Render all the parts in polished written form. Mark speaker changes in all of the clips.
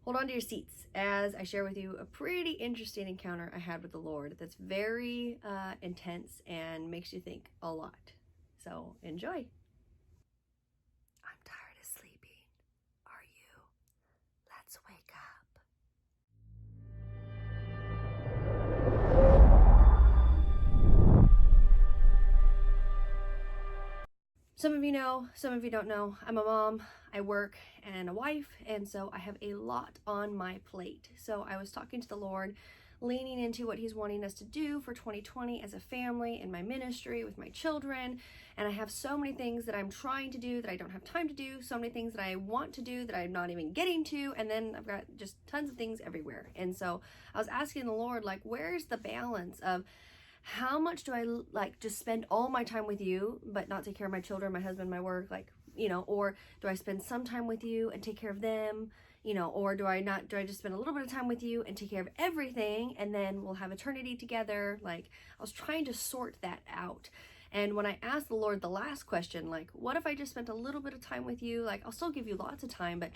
Speaker 1: Hold on to your seats as I share with you a pretty interesting encounter I had with the Lord that's very intense and makes you think a lot. So enjoy. I'm tired of sleeping. Are you? Let's wake up. Some of you know, some of you don't know. I'm a mom, I work, and a wife, and so I have a lot on my plate. So I was talking to the Lord, leaning into what He's wanting us to do for 2020 as a family, in my ministry, with my children, and I have so many things that I'm trying to do that I don't have time to do, so many things that I want to do that I'm not even getting to, and then I've got just tons of things everywhere. And so I was asking the Lord, like, where's the balance of how much do I like just spend all my time with you, but not take care of my children, my husband, my work, like, or do I spend some time with you and take care of them, or do I just spend a little bit of time with you and take care of everything and then we'll have eternity together? Like, I was trying to sort that out. And when I asked the Lord the last question, like, what if I just spent a little bit of time with you? Like, I'll still give you lots of time, but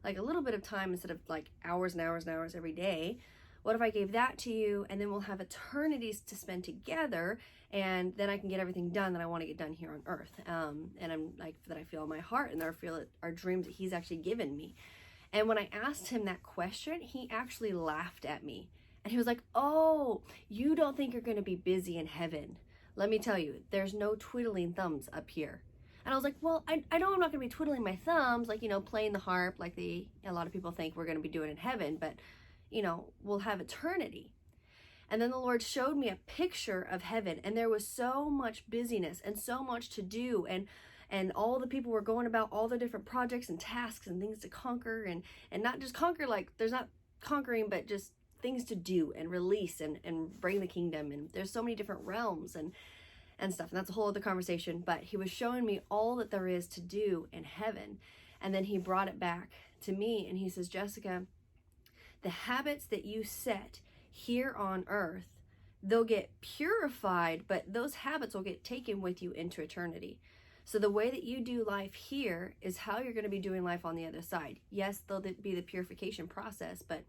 Speaker 1: like a little bit of time instead of like hours and hours and hours every day. What if I gave that to you and then we'll have eternities to spend together, and then I can get everything done that I want to get done here on earth. And I'm like, that I feel in my heart and that I feel our dreams that He's actually given me. And when I asked Him that question, He actually laughed at me. And He was like, oh, you don't think you're going to be busy in heaven. Let me tell you, there's no twiddling thumbs up here. And I was like, well, I know I'm not going to be twiddling my thumbs, like, playing the harp like a lot of people think we're going to be doing in heaven, but we'll have eternity. And then the Lord showed me a picture of heaven, and there was so much busyness and so much to do, and all the people were going about all the different projects and tasks and things to conquer, and not just conquer, like there's not conquering, but just things to do and release and bring the kingdom. And there's so many different realms and stuff, and that's a whole other conversation. But He was showing me all that there is to do in heaven. And then He brought it back to me, and He says, Jessica, the habits that you set here on earth, they'll get purified, but those habits will get taken with you into eternity. So the way that you do life here is how you're going to be doing life on the other side. Yes, there'll be the purification process, but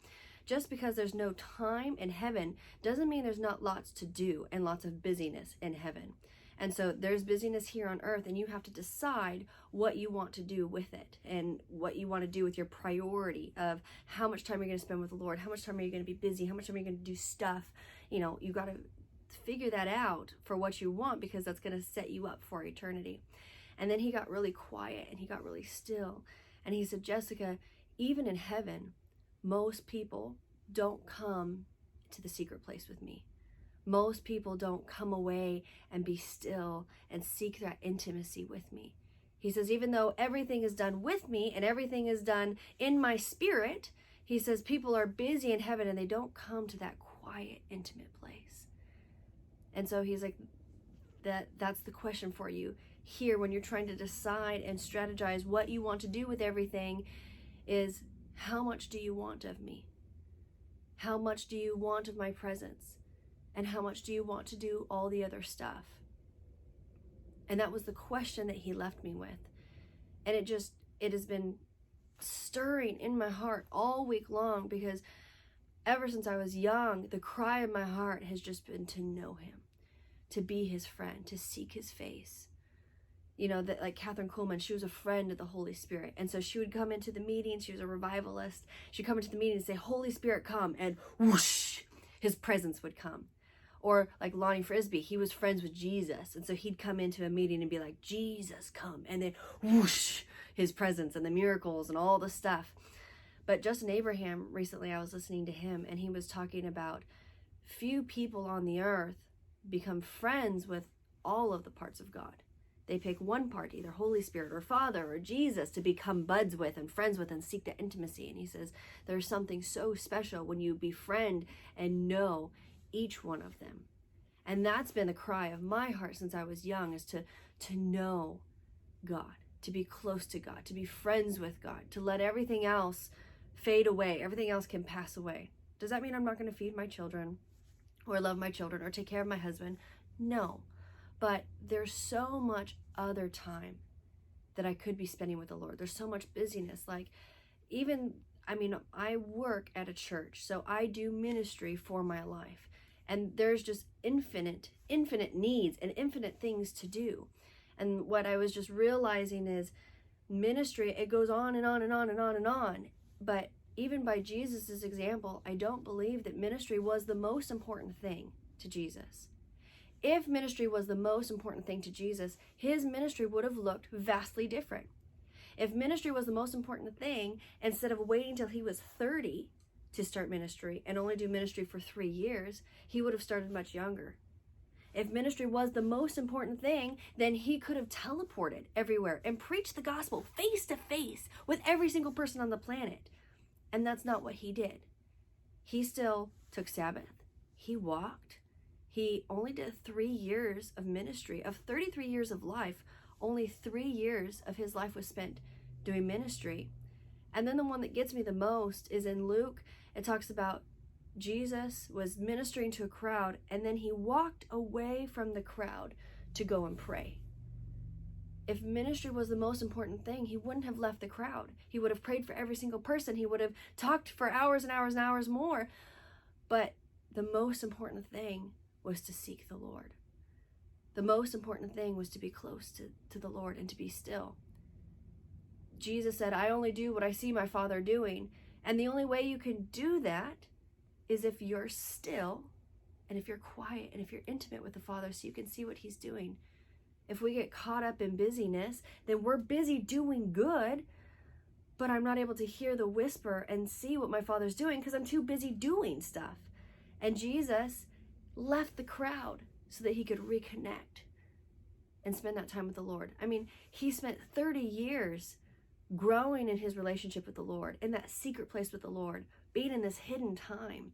Speaker 1: just because there's no time in heaven doesn't mean there's not lots to do and lots of busyness in heaven. And so there's busyness here on earth, and you have to decide what you want to do with it and what you want to do with your priority of how much time you're going to spend with the Lord, how much time are you going to be busy, how much time are you going to do stuff. You got to figure that out for what you want, because that's going to set you up for eternity. And then He got really quiet and He got really still. And He said, Jessica, even in heaven, most people don't come to the secret place with me. Most people don't come away and be still and seek that intimacy with me. He says, even though everything is done with me and everything is done in my spirit, He says people are busy in heaven and they don't come to that quiet, intimate place. And so He's like, that's the question for you here when you're trying to decide and strategize what you want to do with everything is, how much do you want of me? How much do you want of my presence? And how much do you want to do all the other stuff? And that was the question that He left me with. And it has been stirring in my heart all week long, because ever since I was young, the cry of my heart has just been to know Him, to be His friend, to seek His face. That like Catherine Kuhlman, she was a friend of the Holy Spirit. And so she would come into the meetings. She was a revivalist. She'd come into the meeting and say, Holy Spirit, come. And whoosh, His presence would come. Or like Lonnie Frisbee, he was friends with Jesus. And so he'd come into a meeting and be like, Jesus, come. And then whoosh, His presence and the miracles and all the stuff. But Justin Abraham, recently I was listening to him, and he was talking about few people on the earth become friends with all of the parts of God. They pick one part, either Holy Spirit or Father or Jesus, to become buds with and friends with and seek the intimacy. And he says there's something so special when you befriend and know each one of them. And that's been the cry of my heart since I was young, is to know God, to be close to God, to be friends with God, to let everything else fade away. Everything else can pass away. Does that mean I'm not going to feed my children or love my children or take care of my husband? No. But there's so much other time that I could be spending with the Lord. There's so much busyness. Like, even I work at a church, so I do ministry for my life. And there's just infinite needs and infinite things to do. And what I was just realizing is ministry, it goes on and on and on and on and on. But even by Jesus's example, I don't believe that ministry was the most important thing to Jesus. If ministry was the most important thing to Jesus, his ministry would have looked vastly different. If ministry was the most important thing, instead of waiting till he was 30 to start ministry and only do ministry for 3 years, he would have started much younger. If ministry was the most important thing, then he could have teleported everywhere and preached the gospel face to face with every single person on the planet. And that's not what he did. He still took Sabbath. He walked. He only did 3 years of ministry. Of 33 years of life, only 3 years of his life was spent doing ministry. And then the one that gets me the most is in Luke. It talks about Jesus was ministering to a crowd, and then he walked away from the crowd to go and pray. If ministry was the most important thing, he wouldn't have left the crowd. He would have prayed for every single person. He would have talked for hours and hours and hours more. But the most important thing was to seek the Lord. The most important thing was to be close to the Lord and to be still. Jesus said, I only do what I see my Father doing. And the only way you can do that is if you're still and if you're quiet and if you're intimate with the Father so you can see what he's doing. If we get caught up in busyness, then we're busy doing good, but I'm not able to hear the whisper and see what my Father's doing because I'm too busy doing stuff. And Jesus left the crowd so that he could reconnect and spend that time with the Lord. He spent 30 years growing in his relationship with the Lord, in that secret place with the Lord, being in this hidden time,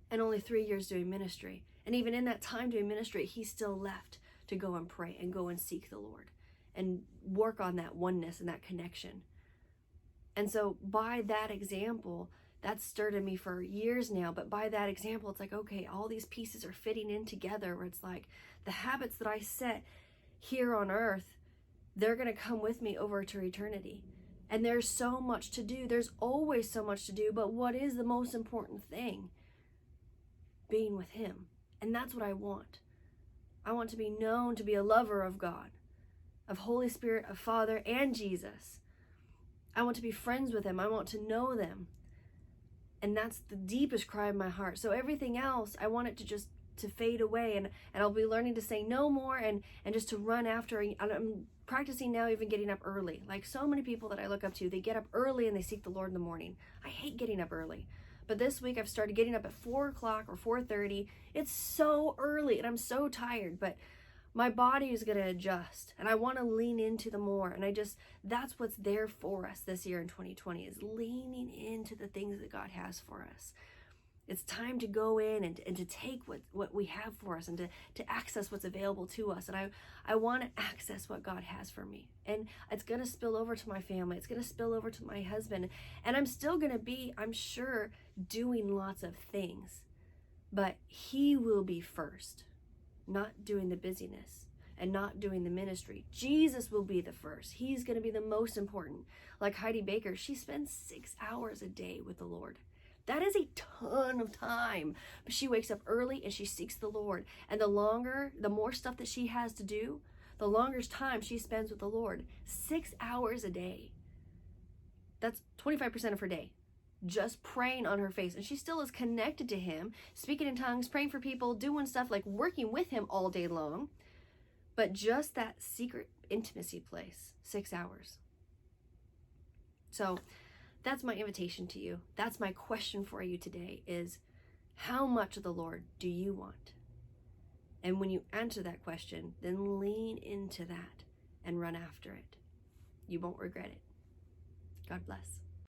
Speaker 1: and only 3 years doing ministry. And even in that time doing ministry, he still left to go and pray and go and seek the Lord and work on that oneness and that connection. And so by that example, that's stirred in me for years now, but by that example, it's like, okay, all these pieces are fitting in together where it's like the habits that I set here on earth, they're going to come with me over to eternity. And there's so much to do. There's always so much to do, but what is the most important thing? Being with him. And that's what I want. I want to be known to be a lover of God, of Holy Spirit, of Father, and Jesus. I want to be friends with him. I want to know them. And that's the deepest cry of my heart. So everything else, I want it to fade away, and I'll be learning to say no more and just to run after. I'm practicing now even getting up early. Like so many people that I look up to, they get up early and they seek the Lord in the morning. I hate getting up early. But this week I've started getting up at 4 o'clock or 4:30. It's so early and I'm so tired, but my body is going to adjust and I want to lean into the more. And that's what's there for us this year in 2020 is leaning into the things that God has for us. It's time to go in and to take what we have for us and to access what's available to us. And I want to access what God has for me. And it's going to spill over to my family. It's going to spill over to my husband. And I'm still going to be, I'm sure, doing lots of things. But he will be first, not doing the busyness and not doing the ministry. Jesus will be the first. He's going to be the most important. Like Heidi Baker, she spends 6 hours a day with the Lord. That is a ton of time. But she wakes up early and she seeks the Lord. And the more stuff that she has to do, the longer time she spends with the Lord. 6 hours a day. That's 25% of her day. Just praying on her face. And she still is connected to him, speaking in tongues, praying for people, doing stuff like working with him all day long. But just that secret intimacy place, 6 hours. So that's my invitation to you. That's my question for you today is, how much of the Lord do you want? And when you answer that question, then lean into that and run after it. You won't regret it. God bless.